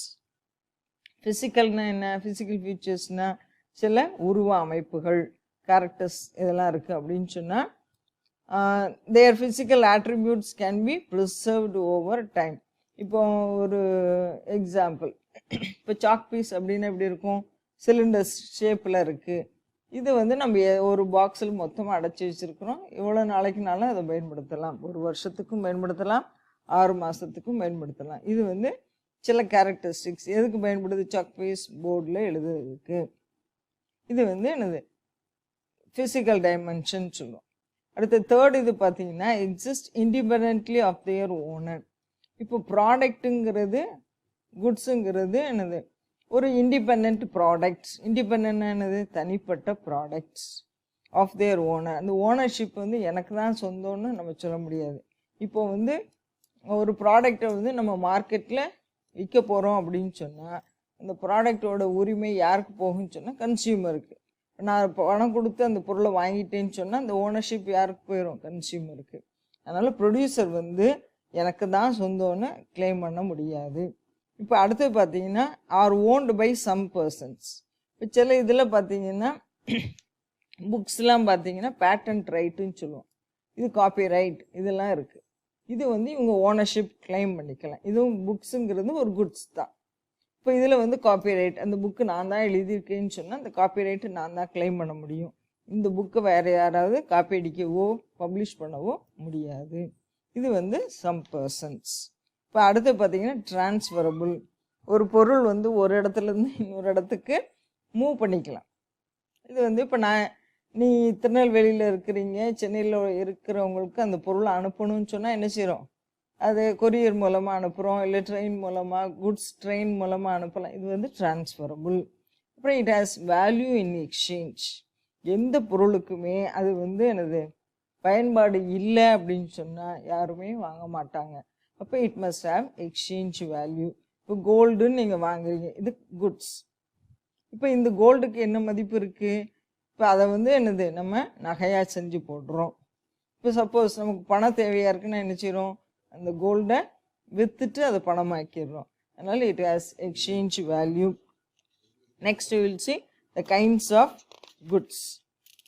ஃபிசிக்கல்னா என்ன, ஃபிசிக்கல் ஃபீச்சர்ஸ்னால் சில உருவ அமைப்புகள், கேரக்டர்ஸ் இதெல்லாம் இருக்குது அப்படின்னு சொன்னால் their physical attributes can be preserved over time. இப்போ ஒரு எக்ஸாம்பிள், இப்போ சாக் பீஸ் அப்படின்னு எப்படி இருக்கும், சிலிண்டர் ஷேப்பில் இருக்குது. இது வந்து நம்ம ஒரு பாக்ஸில் மொத்தமாக அடைச்சி வச்சுருக்கிறோம். எவ்வளோ நாளைக்குனாலும் அதை பயன்படுத்தலாம். 1 வருஷத்துக்கும் பயன்படுத்தலாம், 6 மாதத்துக்கும் பயன்படுத்தலாம். இது வந்து சில கேரக்டரிஸ்டிக்ஸ். எதுக்கு பயன்படுது, சாக் பீஸ் போர்டில் எழுதுறதுக்கு. இது வந்து என்னது ஃபிசிக்கல் டைமென்ஷன் சொல்லுவோம். அடுத்து தேர்ட் இது பார்த்தீங்கன்னா exist independently of their owner. இப்போ ப்ராடக்ட்டுங்கிறது குட்ஸுங்கிறது என்னது ஒரு இண்டிபெண்ட் ப்ராடக்ட்ஸ். இண்டிபெண்ட்னா என்னது தனிப்பட்ட ப்ராடக்ட்ஸ் ஆஃப் தேர் ஓனர். அந்த ஓனர்ஷிப் வந்து எனக்கு தான் சொந்தம்னு நம்ம சொல்ல முடியாது. இப்போ வந்து ஒரு ப்ராடக்டை வந்து நம்ம மார்க்கெட்டில் விற்க போகிறோம் அப்படின்னு சொன்னால் அந்த ப்ராடக்டோட உரிமை யாருக்கு போகும்னு சொன்னால் கன்சியூமருக்கு. நான் பணம் கொடுத்து அந்த பொருளை வாங்கிட்டேன்னு சொன்னால் அந்த ஓனர்ஷிப் யாருக்கு போயிடும்? கன்சியூமருக்கு. அதனால் ப்ரொடியூசர் வந்து எனக்கு தான் சொந்தம்னு கிளைம் பண்ண முடியாது. இப்போ அடுத்து பார்த்தீங்கன்னா are owned by some persons. இப்போ சில இதில் பார்த்தீங்கன்னா புக்ஸ்லாம் பார்த்தீங்கன்னா பேட்டன்ட் ரைட்டுன்னு சொல்லுவோம், இது காப்பி ரைட், இதெல்லாம் இருக்குது. இது வந்து இவங்க ஓனர்ஷிப் கிளைம் பண்ணிக்கலாம். இதுவும் புக்ஸுங்கிறது ஒரு குட்ஸ் தான். இப்போ இதில் வந்து காப்பி ரைட், அந்த புக்கு நான் தான் எழுதியிருக்கேன்னு சொன்னால் அந்த காப்பி ரைட்டு நான் தான் கிளைம் பண்ண முடியும். இந்த புக்கை வேறு யாராவது காப்பி அடிக்கவோ பப்ளிஷ் பண்ணவோ முடியாது. இது வந்து சம் பர்சன்ஸ். இப்போ அடுத்து பார்த்தீங்கன்னா டிரான்ஸ்ஃபரபுள். ஒரு பொருள் வந்து ஒரு இடத்துலேருந்து இன்னொரு இடத்துக்கு மூவ் பண்ணிக்கலாம். இது வந்து இப்போ நீ திருநெல்வேலியில் இருக்கிறீங்க, சென்னையில் இருக்கிறவங்களுக்கு அந்த பொருளை அனுப்பணும்னு சொன்னால் என்ன செய்கிறோம்? அது கொரியர் மூலமாக அனுப்புகிறோம், இல்லை ட்ரெயின் மூலமாக, குட்ஸ் ட்ரெயின் மூலமாக அனுப்பலாம். இது வந்து டிரான்ஸ்ஃபரபுள். அப்புறம் it has value in exchange. எந்த பொருளுக்குமே அது வந்து என்னது பயன்பாடு இல்லை அப்படின்னு சொன்னால் யாருமே வாங்க மாட்டாங்க. அப்போ it must have exchange value. இப்போ கோல்டுன்னு நீங்கள் வாங்குறீங்க, இது குட்ஸ். இப்போ இந்த கோல்டுக்கு என்ன மதிப்பு இருக்குது? இப்போ அதை வந்து என்னது நம்ம நகையாக செஞ்சு போடுறோம். இப்போ சப்போஸ் நமக்கு பணம் தேவையாக இருக்குன்னா என்ன செய்கிறோம்? அந்த கோல்டை விற்றுட்டு அதை பணமாக்கிடுறோம். அதனால் it has exchange value. Next will see the kinds of goods.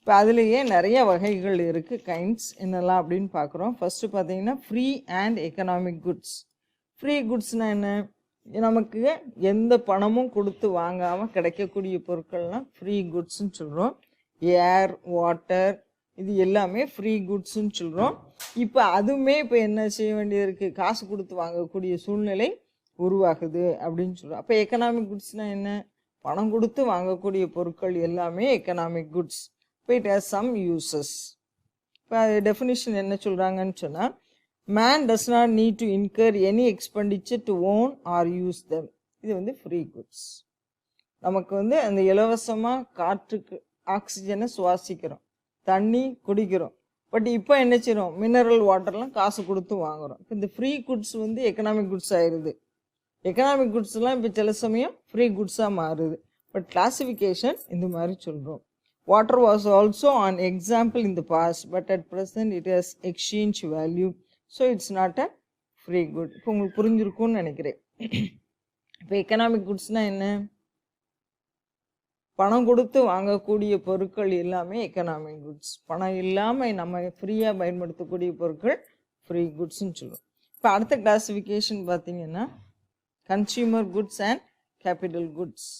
இப்போ அதுலேயே நிறைய வகைகள் இருக்குது. கைண்ட்ஸ் என்னெல்லாம் அப்படின்னு பார்க்குறோம். ஃபஸ்ட்டு பார்த்தீங்கன்னா free and economic goods. Free குட்ஸ்னால் என்ன? நமக்கு எந்த பணமும் கொடுத்து வாங்காமல் கிடைக்கக்கூடிய பொருட்கள்லாம் ஃப்ரீ குட்ஸ்ன்னு சொல்கிறோம். ஏர், வாட்டர், இது எல்லாமே ஃப்ரீ குட்ஸ்ன்னு சொல்கிறோம். இப்போ அதுவுமே இப்போ என்ன செய்ய வேண்டியது இருக்குது? காசு கொடுத்து வாங்கக்கூடிய சூழ்நிலை உருவாகுது அப்படின்னு சொல்கிறோம். அப்போ எக்கனாமிக் குட்ஸ்னால் என்ன? பணம் கொடுத்து வாங்கக்கூடிய பொருட்கள் எல்லாமே எக்கனாமிக் குட்ஸ். இப்போ இட் ஹேஸ் சம் யூசஸ். இப்போ டெஃபினிஷன் என்ன சொல்கிறாங்கன்னு சொன்னால், man does not need to incur any expenditure to own or use them. இது வந்து ஃப்ரீ குட்ஸ். நமக்கு வந்து அந்த இலவசமாக காற்றுக்கு ஆக்சிஜனை சுவாசிக்கிறோம், தண்ணி குடிக்கிறோம். பட் இப்போ என்ன செய்கிறோம்? மினரல் வாட்டர்லாம் காசு கொடுத்து வாங்குகிறோம். இப்போ இந்த ஃப்ரீ குட்ஸ் வந்து எக்கனாமிக் குட்ஸ் ஆயிடுது. எக்கனாமிக் குட்ஸ்லாம் இப்போ சில சமயம் ஃப்ரீ குட்ஸாக மாறுது. பட் கிளாசிஃபிகேஷன் இந்த மாதிரி சொல்கிறோம். Water was also an example in the past, but at present it has exchange value. So it's not a free good. இப்போ உங்களுக்கு புரிஞ்சிருக்கும்னு நினைக்கிறேன். இப்போ எக்கனாமிக் குட்ஸ்னால் என்ன? பணம் கொடுத்து வாங்கக்கூடிய பொருட்கள் எல்லாமே எக்கனாமிக் குட்ஸ். பணம் இல்லாமல் நம்ம ஃப்ரீயாக பயன்படுத்தக்கூடிய பொருட்கள் ஃப்ரீ குட்ஸ்ன்னு சொல்லுவோம். இப்போ அடுத்த கிளாசிஃபிகேஷன் பார்த்தீங்கன்னா consumer goods and capital goods.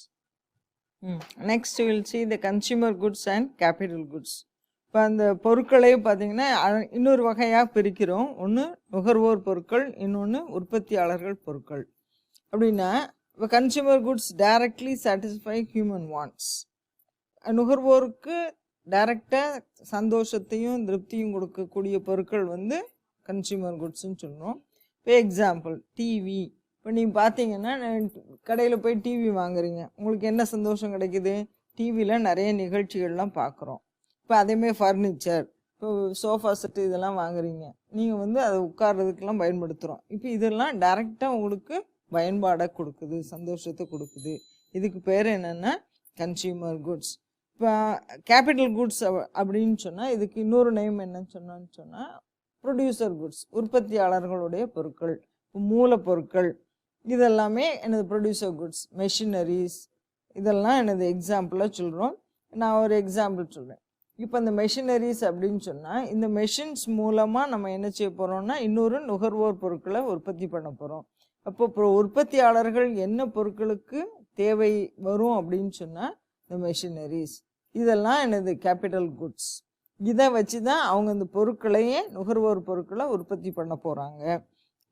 Next will see the consumer goods and capital goods. இப்போ அந்த பொருட்களே பார்த்தீங்கன்னா இன்னொரு வகையாக பிரிக்கிறோம். ஒன்று நுகர்வோர் பொருட்கள், இன்னொன்று உற்பத்தியாளர்கள் பொருட்கள். அப்படின்னா இப்போ consumer goods directly satisfy human wants. நுகர்வோருக்கு டைரக்டாக சந்தோஷத்தையும் திருப்தியும் கொடுக்கக்கூடிய பொருட்கள் வந்து கன்சியூமர் குட்ஸ்ன்னு சொல்கிறோம். இப்போ எக்ஸாம்பிள் டிவி. இப்போ நீங்கள் பார்த்தீங்கன்னா கடையில் போய் டிவி வாங்குறீங்க, உங்களுக்கு என்ன சந்தோஷம் கிடைக்குது? டிவியில் நிறைய நிகழ்ச்சிகள்லாம் பார்க்குறோம். இப்போ அதேமாதிரி ஃபர்னிச்சர், இப்போ சோஃபா செட்டு இதெல்லாம் வாங்குறீங்க, நீங்கள் வந்து அதை உட்கார்றதுக்கெல்லாம் பயன்படுத்துகிறோம். இப்போ இதெல்லாம் டைரெக்டாக உங்களுக்கு பயன்பாடை கொடுக்குது, சந்தோஷத்தை கொடுக்குது. இதுக்கு பேர் என்னென்னா கன்சியூமர் குட்ஸ். இப்போ கேபிட்டல் குட்ஸ் அப்படின்னு சொன்னால் இதுக்கு இன்னொரு நேம் என்னன்னு சொன்னால் ப்ரொடியூசர் குட்ஸ், உற்பத்தியாளர்களுடைய பொருட்கள், மூலப்பொருட்கள், இதெல்லாமே எனது ப்ரொடியூசர் குட்ஸ். மெஷினரிஸ் இதெல்லாம் எனது எக்ஸாம்பிளாக சொல்கிறோம். நான் ஒரு எக்ஸாம்பிள் சொல்கிறேன். இப்போ இந்த மெஷினரிஸ் அப்படின்னு சொன்னால் இந்த மெஷின்ஸ் மூலமாக நம்ம என்ன செய்ய போகிறோம்னா இன்னொரு நுகர்வோர் பொருட்களை உற்பத்தி பண்ண போகிறோம். அப்போ உற்பத்தியாளர்கள் என்ன பொருட்களுக்கு தேவை வரும் அப்படின்னு சொன்னால் இந்த மெஷினரிஸ், இதெல்லாம் எனது கேபிட்டல் குட்ஸ். இதை வச்சு தான் அவங்க இந்த பொருட்களையே நுகர்வோர் பொருட்களை உற்பத்தி பண்ண போகிறாங்க.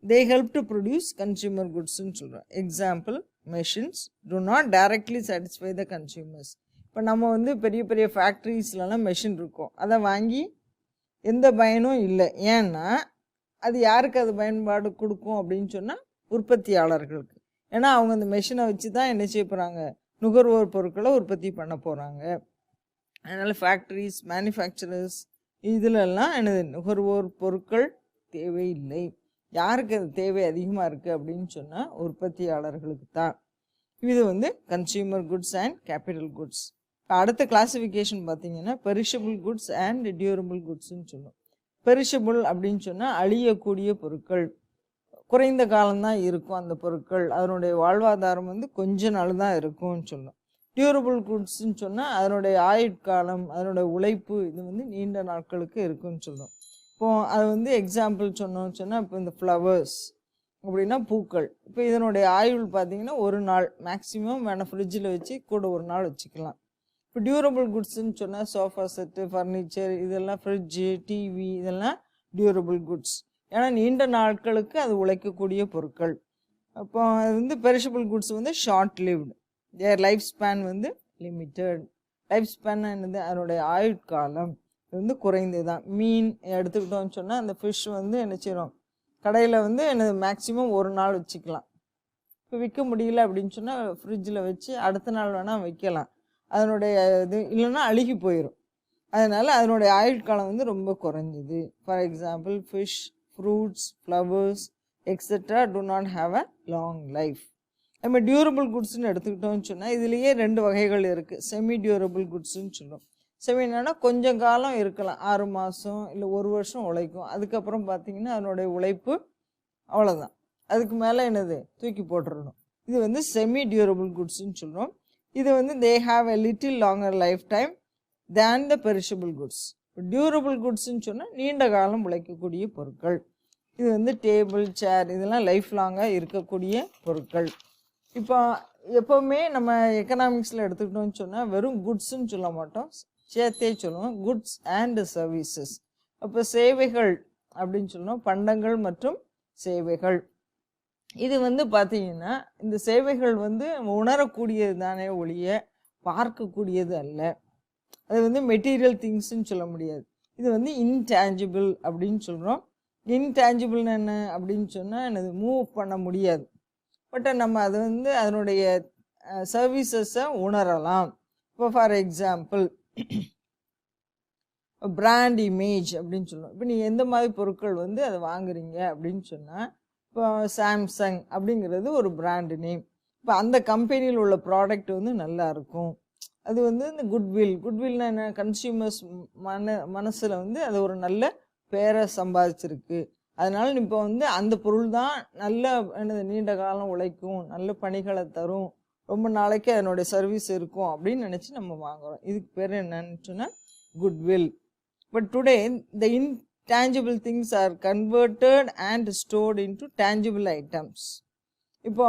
They help to produce consumer குட்ஸ்ன்னு சொல்கிறோம். Example machines do not directly satisfy the consumers. இப்போ நம்ம வந்து பெரிய பெரிய ஃபேக்ட்ரிஸ்லலாம் மெஷின் இருக்கும், அதை வாங்கி எந்த பயனும் இல்லை. ஏன்னா அது யாருக்கு அது பயன்பாடு கொடுக்கும் அப்படின்னு சொன்னால் உற்பத்தியாளர்களுக்கு. ஏன்னா அவங்க அந்த மெஷினை வச்சு தான் என்ன செய்ய போகிறாங்க, நுகர்வோர் பொருட்களை உற்பத்தி பண்ண போகிறாங்க. அதனால் ஃபேக்ட்ரிஸ், மேனுஃபேக்சரர்ஸ் இதிலெல்லாம் எனது நுகர்வோர் பொருட்கள் தேவையில்லை. யாருக்கு அது தேவை அதிகமாக இருக்குது அப்படின்னு சொன்னால் உற்பத்தியாளர்களுக்கு தான். இது வந்து consumer goods and capital goods. அடுத்த கிளாசிஃபிகேஷன் பார்த்தீங்கன்னா பெரிஷபிள் குட்ஸ் அண்ட் டியூரபிள் குட்ஸ்ன்னு சொல்லுவோம். பெரிஷபிள் அப்படின்னு சொன்னால் அழியக்கூடிய பொருட்கள், குறைந்த காலம்தான் இருக்கும் அந்த பொருட்கள், அதனுடைய வாழ்வாதாரம் வந்து கொஞ்ச நாள் தான் இருக்கும்னு சொல்லும். டியூரபிள் குட்ஸ்ன்னு சொன்னால் அதனுடைய ஆயுட்காலம், அதனுடைய உழைப்பு இது வந்து நீண்ட நாட்களுக்கு இருக்குன்னு சொல்லும். இப்போது அது வந்து எக்ஸாம்பிள் சொன்னோம்னு சொன்னால், இப்போ இந்த ஃப்ளவர்ஸ் அப்படின்னா பூக்கள், இப்போ இதனுடைய ஆயுள் பார்த்திங்கன்னா ஒரு நாள் மேக்ஸிமம் வேணால் ஃப்ரிட்ஜில் வச்சு கூட ஒரு நாள் வச்சுக்கலாம். இப்போ டியூரபிள் குட்ஸ்ன்னு சொன்னால் சோஃபா செட்டு, ஃபர்னிச்சர் இதெல்லாம், ஃப்ரிட்ஜு, டிவி இதெல்லாம் டியூரபிள் குட்ஸ். ஏன்னா நீண்ட நாட்களுக்கு அது உழைக்கக்கூடிய பொருட்கள். அப்போ அது வந்து பெரிஷபிள் குட்ஸ் வந்து short lived, their life span வந்து லிமிட்டட். லைஃப் ஸ்பேன் என்னது, அதனுடைய ஆயுட்காலம் இது வந்து குறைந்து தான். மீன் எடுத்துக்கிட்டோம்னு சொன்னால் அந்த ஃபிஷ் வந்து என்ன செய்கிறோம், கடையில் வந்து என்னது மேக்ஸிமம் ஒரு நாள் வச்சுக்கலாம். இப்போ விற்க முடியல அப்படின்னு சொன்னால் ஃப்ரிட்ஜில் வச்சு அடுத்த நாள் வேணால் வைக்கலாம். அதனுடைய இது இல்லைன்னா அழுகி போயிடும். அதனால் அதனுடைய ஆயுட்காலம் வந்து ரொம்ப குறைஞ்சிது. For example fish, fruits, flowers etcetera do not have a long life. நம்ம டியூரபிள் குட்ஸ்ன்னு எடுத்துக்கிட்டோம்னு சொன்னால் இதுலேயே 2 வகைகள் இருக்குது. செமி டியூரபிள் குட்ஸ்ன்னு சொல்லுவோம். செமி என்னன்னா கொஞ்சம் காலம் இருக்கலாம், 6 மாதம் இல்லை 1 வருஷம் உழைக்கும். அதுக்கப்புறம் பார்த்திங்கன்னா அதனுடைய உழைப்பு அவ்வளோதான், அதுக்கு மேலே என்னது தூக்கி போட்டுடணும். இது வந்து செமி டியூரபிள் குட்ஸ்ன்னு சொல்கிறோம். இது வந்து they have a little longer life time than the perishable goods. Durable குட்ஸ்ன்னு சொன்னால் நீண்ட காலம் உழைக்கக்கூடிய பொருட்கள். இது வந்து டேபிள், சேர் இதெல்லாம் லைஃப் லாங்காக இருக்கக்கூடிய பொருட்கள். இப்போ எப்போவுமே நம்ம எக்கனாமிக்ஸில் எடுத்துக்கிட்டோம்னு சொன்னால் வெறும் குட்ஸுன்னு சொல்ல மாட்டோம், சேர்த்தே சொல்லுவோம் குட்ஸ் அண்ட் சர்வீசஸ். அப்போ சேவைகள் அப்படின்னு சொல்லணும், பண்டங்கள் மற்றும் சேவைகள். இது வந்து பார்த்திங்கன்னா இந்த சேவைகள் வந்து உணரக்கூடியது தானே ஒழிய பார்க்கக்கூடியது அல்ல. அது வந்து மெட்டீரியல் திங்ஸ்ன்னு சொல்ல முடியாது. இது வந்து இன்டேஞ்சிபிள் அப்படின்னு சொல்கிறோம். இன்டேஞ்சிபிள்னு என்ன அப்படின்னு சொன்னால் எனது மூவ் பண்ண முடியாது, பட் நம்ம அது வந்து அதனுடைய சர்வீசஸை உணரலாம். இப்போ ஃபார் எக்ஸாம்பிள் பிராண்ட் இமேஜ் அப்படின்னு சொல்லுவோம். இப்போ நீங்கள் எந்த மாதிரி பொருட்கள் வந்து அதை வாங்குறீங்க அப்படின்னு சொன்னால், இப்போ சாம்சங் அப்படிங்கிறது ஒரு பிராண்டு நேம். இப்போ அந்த கம்பெனியில் உள்ள ப்ராடக்ட் வந்து நல்லா இருக்கும். அது வந்து இந்த குட்வில்னா என்ன, கன்சியூமர்ஸ் மனசில் வந்து அது ஒரு நல்ல பேரை சம்பாதிச்சிருக்கு. அதனால் இப்போ வந்து அந்த பொருள் தான் நல்ல என்னது நீண்ட காலம் உழைக்கும், நல்ல பணிகளை தரும், ரொம்ப நாளைக்கு அதனுடைய சர்வீஸ் இருக்கும் அப்படின்னு நினச்சி நம்ம வாங்குகிறோம். இதுக்கு பேர் என்னன்னு சொன்னால் goodwill. But today the intangible things are converted and stored into tangible items. இப்போ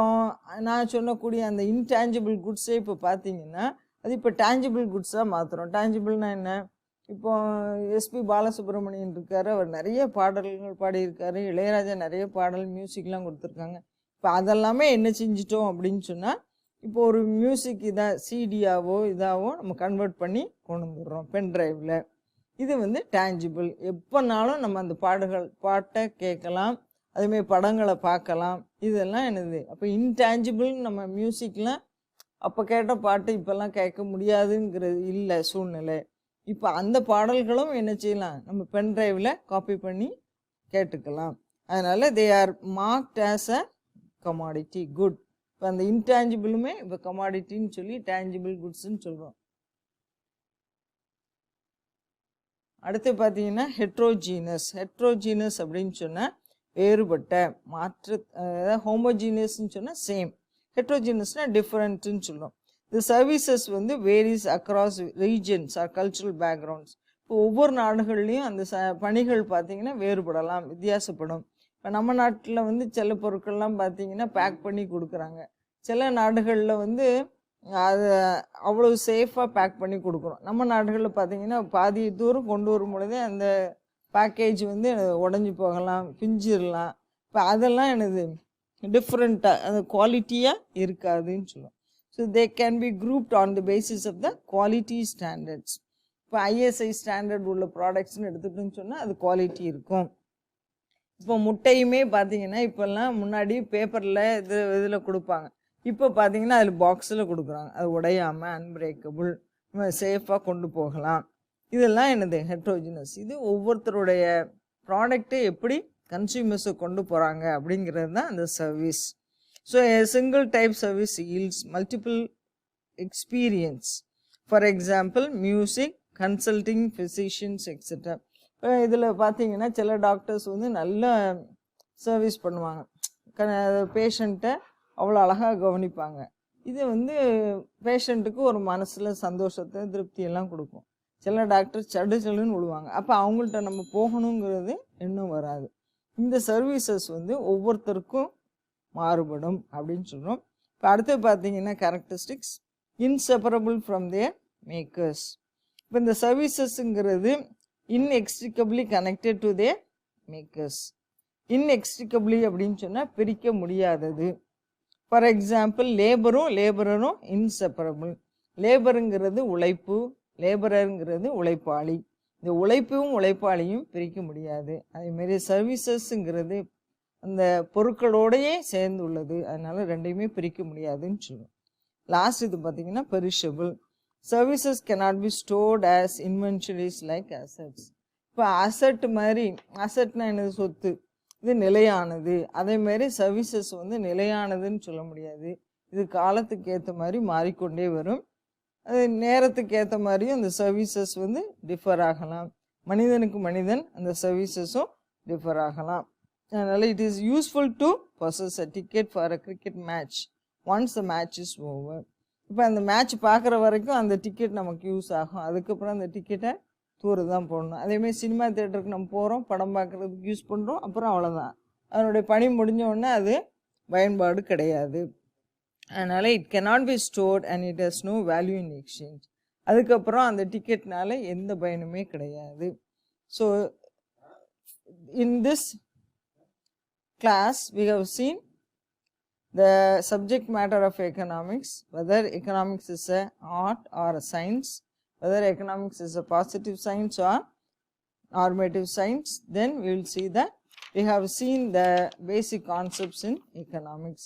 நான் சொன்னக்கூடிய அந்த இன்டான்ஜிபிள் குட்ஸே இப்போ பார்த்தீங்கன்னா அது இப்போ டேஞ்சிபிள் குட்ஸாக மாற்றுறோம். டேஞ்சிபிள்னா என்ன, இப்போ எஸ்பி பாலசுப்ரமணியன் இருக்கார், அவர் நிறைய பாடல்கள் பாடியிருக்காரு, இளையராஜா நிறைய பாடல் மியூசிக்லாம் கொடுத்துருக்காங்க. இப்போ அதெல்லாமே என்ன செஞ்சிட்டோம் அப்படின்னு சொன்னால், இப்போ ஒரு மியூசிக் இதாக சிடியாவோ இதாவோ நம்ம கன்வெர்ட் பண்ணி கொண்டு வந்துடுறோம் பென் ட்ரைவில். இது வந்து டேஞ்சிபிள், எப்போனாலும் நம்ம அந்த பாட்டை கேட்கலாம், அதுமாரி படங்களை பார்க்கலாம், இதெல்லாம் என்னது. அப்போ இன்டேஞ்சிபிள்னு நம்ம மியூசிக்லாம் அப்போ கேட்ட பாட்டு இப்போல்லாம் கேட்க முடியாதுங்கிறது இல்லை சூழ்நிலை. இப்போ அந்த பாடல்களும் என்ன செய்யலாம், நம்ம பென் ட்ரைவில் காப்பி பண்ணி கேட்டுக்கலாம். அதனால் they are marked as a commodity good. இப்போ அந்த இன்டேஞ்சிபிளுமே இப்போ கமாடிட்டின்னு சொல்லி டேஞ்சிபிள் குட்ஸ்ன்னு சொல்கிறோம். அடுத்து பார்த்தீங்கன்னா ஹெட்ரோஜீனஸ் அப்படின்னு சொன்னால் வேறுபட்ட, மாற்று. ஹோமோஜீனியஸ்ன்னு சொன்னால் சேம், ஹெட்ரோஜீனஸ்னால் டிஃப்ரெண்ட்டுன்னு சொல்லுவோம். இந்த சர்வீசஸ் வந்து varies across regions or cultural backgrounds. இப்போ ஒவ்வொரு நாடுகள்லேயும் அந்த பணிகள் பார்த்திங்கன்னா வேறுபடலாம், வித்தியாசப்படும். இப்போ நம்ம நாட்டில் வந்து சில பொருட்கள்லாம் பார்த்திங்கன்னா பேக் பண்ணி கொடுக்குறாங்க, சில நாடுகளில் வந்து அது அவ்வளோ சேஃபாக பேக் பண்ணி கொடுக்குறோம். நம்ம நாடுகளில் பார்த்திங்கன்னா பாதி தூரம் கொண்டு வரும் பொழுதே அந்த பேக்கேஜ் வந்து உடஞ்சி போகலாம், பிஞ்சிடலாம். இப்போ அதெல்லாம் எனது டிஃப்ரெண்ட்டாக அந்த குவாலிட்டியாக இருக்காதுன்னு சொல்லுவோம். So they can be grouped on the basis of the quality standards. இப்போ ஐஎஸ்ஐ ஸ்டாண்டர்ட் உள்ள ப்ராடக்ட்ஸ்னு எடுத்துகிட்டுன்னு சொன்னால் அது குவாலிட்டி இருக்கும். இப்போ முட்டையுமே பார்த்தீங்கன்னா இப்போல்லாம் முன்னாடி பேப்பரில் இதில் கொடுப்பாங்க. இப்போ பார்த்தீங்கன்னா அதில் பாக்ஸில் கொடுக்குறாங்க. அது உடையாமல் அன்பிரேக்கபிள், சேஃபாக கொண்டு போகலாம். இதெல்லாம் என்னது ஹெட்ரோஜினஸ். இது ஒவ்வொருத்தருடைய ப்ராடக்ட்டை எப்படி கன்சியூமர்ஸை கொண்டு போகிறாங்க அப்படிங்கிறது தான் அந்த service. So a single type service yields multiple experience. For example, music, consulting, physicians, etc. இப்போ இதில் பார்த்தீங்கன்னா சில டாக்டர்ஸ் வந்து நல்ல சர்வீஸ் பண்ணுவாங்க, பேஷண்ட்டை அவ்வளோ அழகாக கவனிப்பாங்க. இது வந்து பேஷண்ட்டுக்கு ஒரு மனசில் சந்தோஷத்தை திருப்தியெல்லாம் கொடுக்கும். சில டாக்டர் சடுன்னு விடுவாங்க, அப்போ அவங்கள்ட்ட நம்ம போகணுங்கிறது இன்னும் வராது. இந்த சர்வீசஸ் வந்து ஒவ்வொருத்தருக்கும் மாறுபடும் அப்படின்னு சொல்கிறோம். இப்போ அடுத்து பார்த்தீங்கன்னா characteristics inseparable from their makers. இப்போ இந்த சர்வீசஸ்ங்கிறது inextricably connected to their makers. inextricably அப்படின்னு சொன்னால் பிரிக்க முடியாதது. ஃபார் எக்ஸாம்பிள் லேபரும் இன்செப்பரபிள். லேபருங்கிறது உழைப்பு, லேபரருங்கிறது உழைப்பாளி. இந்த உழைப்பும் உழைப்பாளியும் பிரிக்க முடியாது. அதேமாரி சர்வீசஸ்ங்கிறது அந்த பொருட்களோடையே சேர்ந்து உள்ளது, அதனால ரெண்டையுமே பிரிக்க முடியாதுன்னு சொல்லுவோம். லாஸ்ட் இது பார்த்தீங்கன்னா perishable. Services cannot be stored as inventories like assets. இப்போ அசட் மாதிரி, அசட்னா என்னது, சொத்து, இது நிலையானது. அதேமாரி சர்வீசஸ் வந்து நிலையானதுன்னு சொல்ல முடியாது. இது காலத்துக்கு ஏற்ற மாதிரி மாறிக்கொண்டே வரும். அது நேரத்துக்கு ஏற்ற மாதிரியும் அந்த சர்வீசஸ் வந்து டிஃபர் ஆகலாம். மனிதனுக்கு மனிதன் அந்த சர்வீசஸும் டிஃபர் ஆகலாம். அதனால் it is useful to possess a ticket for a cricket match once the match is over. இப்போ அந்த மேட்ச் பார்க்குற வரைக்கும் அந்த டிக்கெட் நமக்கு யூஸ் ஆகும். அதுக்கப்புறம் அந்த டிக்கெட்டை தூர தான் போடணும். அதேமாதிரி சினிமா தேட்டருக்கு நம்ம போகிறோம், படம் பார்க்குறதுக்கு யூஸ் பண்ணுறோம், அப்புறம் அவ்வளோதான், அதனுடைய பணி முடிஞ்ச உடனே அது பயன்பாடு கிடையாது. அதனால் it cannot be stored and it has no value in exchange. அதுக்கப்புறம் அந்த டிக்கெட்னால எந்த பயனுமே கிடையாது. So in this class we have seen the subject matter of economics, whether economics is a art or a science, whether economics is a positive science or normative science. Then we will see that we have seen the basic concepts in economics.